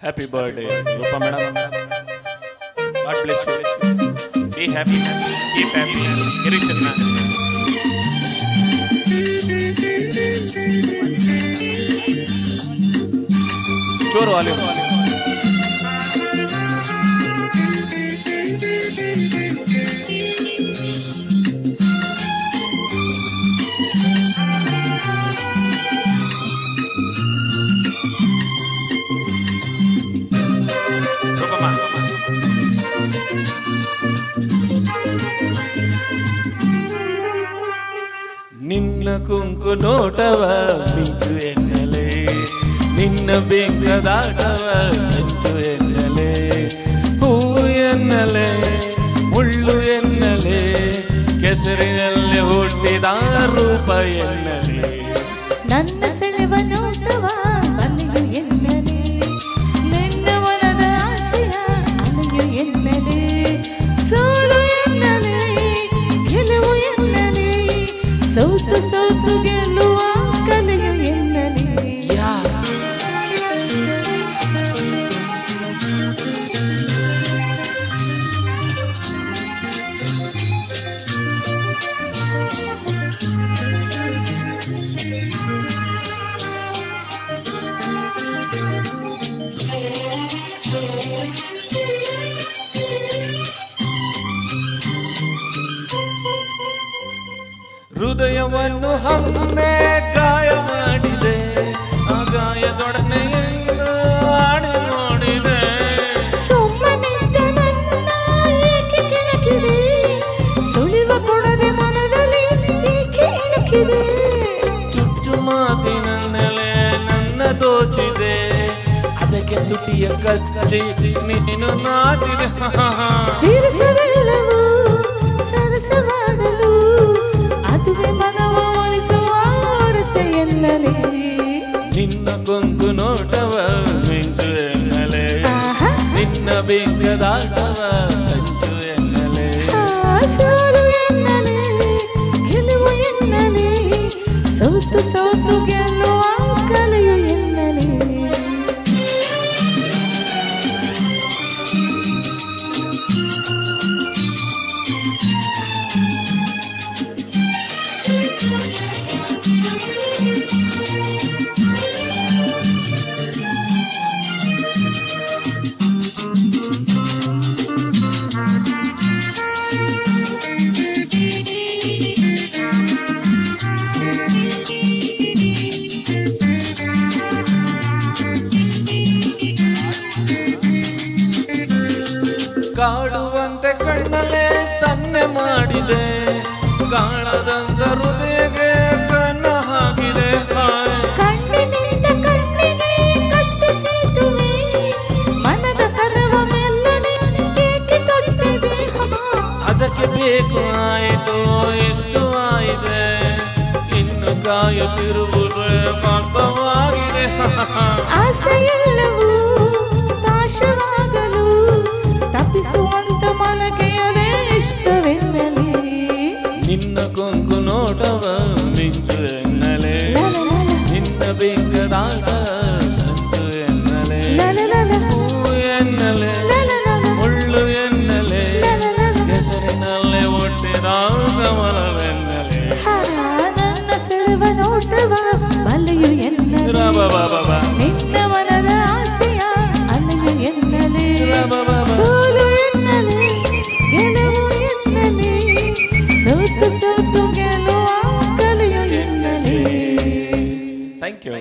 Happy birthday, Rupa madam. God bless you. Be happy, keep happy. Kirishna. Choro wale. ನಿನ್ನ ಕುಂಕು ನೋಟವ ಮಿಂಚು ಎನ್ನಲೆ, ನಿನ್ನ ಬೆಂಕದಾಟವ ಸಂಚು ಎನ್ನಲೆ, ಹೂವು ಎನ್ನಲೆ ಮುಳ್ಳು ಎನ್ನಲೆ, ಕೆಸರಿನಲ್ಲಿ ಹುಟ್ಟಿದ ರೂಪ ಎನ್ನಲೆ. ನನ್ನ ಸೆಳೆವ ನೋಟವ ಬಲ್ಲೆಯು ಎನ್ನಲೆ, ನಿನ್ನ ಮನದ ಆಸೆಯ ಅಲೆಯು ಎನ್ನಲೆ, ಸೋಲು ಎನ್ನಲೆ ಗೆಲುವು ಎನ್ನಲೆ, ಸೋತು ಸೋತು ಗೆಲ್ಲುವ ಕಲೆಯು ಎನ್ನಲೆ. ಹೃದಯವನ್ನು ಹಮ್ಮೆ ಗಾಯ ಮಾಡಿದೆ, ಆ ಗಾಯದೊಡನೆ ಆಡಿ ನೋಡಿದೆ. ಸುಮ್ಮನಿದ್ದ ನನ್ನ ಏಕೆ ಕೆಣಕಿದೆ, ಸುಳಿವ ಕೊಡದೆ ಮನದಲ್ಲಿ ಏಕೆ ಇಣುಕಿದೆ. ಚುಚ್ಚು ಮಾತಿನಲ್ಲೇ ನನ್ನ ದೋಚಿದೆ, ಅದಕ್ಕೆ ತುಟಿಯ ಕಚ್ಚಿ ನೀನು ನಾಚಿದೆ. ಬಿರುಸವೆಲ್ಲವೂ ಸರಸವಾಗಲು ಅದುವೆ ಮನವ ಒಲಿಸುವ ಒರಸೆ ಎನ್ನಲೆ. ನಿನ್ನ ಕೊಂಕು ನೋಟವ ಮಿಂಚು ಎನ್ನಲೆ, ನಿನ್ನ ಬೆಂಕದಾಟವ ಸಂಚು ಎನ್ನಲೆ. ಸೋಲು ಎನ್ನಲೆ ಗೆಲುವು ಎನ್ನಲೆ, ಸೋತು ಸೋತು ಗೆಲ್ಲುವ ಕಲೆಯು ಎನ್ನಲೆ. ಕಾಡುವಂತೆ ಕಣ್ಣಲ್ಲೇ ಸನ್ನೆ ಮಾಡಿದೆ, ಕಾಣದಂತ ಹೃದಯಕ್ಕೆ ಕಣ್ಣ ಹಾಕಿದೆ. ಕಣ್ಣಿನಿಂದ ಕಣ್ಣಿಗೆ ಕಟ್ಟಿಸಿದುವೆ, ಮನದ ಕರವ ಮೆಲ್ಲನೆ ಏಕೆ ತೊಟ್ಟಿದೆ. ಅದಕ್ಕೆ ಬೇಕು ಆಯಿತು ಇಷ್ಟು ಆಯಿದೆ, ಇನ್ನು ಕಾಯುತ್ತಿರುವುದು ವಾಸ್ತವವಾಗಿದೆ. ಆಸೆಯೆಲ್ಲವೂ ನಾಶವಾಗಲು ತಪ್ಪಿಸುವಂತ ಮನಗೆ ಅದೇ ಇಷ್ಟವೆನ್ನಲೆ. ನಿನ್ನ ಕೊಂಕು ನೋಟವ ಮಿಂಚು ಎನ್ನಲೆ, ನಿನ್ನ ಬೆಂಕದಾಟ ಸಂಚು ಎನ್ನಲೆ, ಹೂವು ಎನ್ನಲೆ ಮುಳ್ಳು ಎನ್ನಲೆ, ಕೆಸರಿನಲ್ಲೇ ಹುಟ್ಟಿದ ಕಮಲವೆನ್ನಲೆ. ನನ್ನ ಸೆಳೆವ ನೋಟವ ಬಲ್ಲೆಯು ಎನ್ನಲೆ, ನಿನ್ನ ಮನದ ಆಸೆಯ ಅಲೆಯು ಎನ್ನಲೆ, ಸೋಲು ಎನ್ನಲೆ ಗೆಲುವು ಎನ್ನಲೆ, ಸೋತು ಸೋತು ಗೆಲ್ಲುವ ಕಲೆಯು ಎನ್ನಲೆ. Thank you.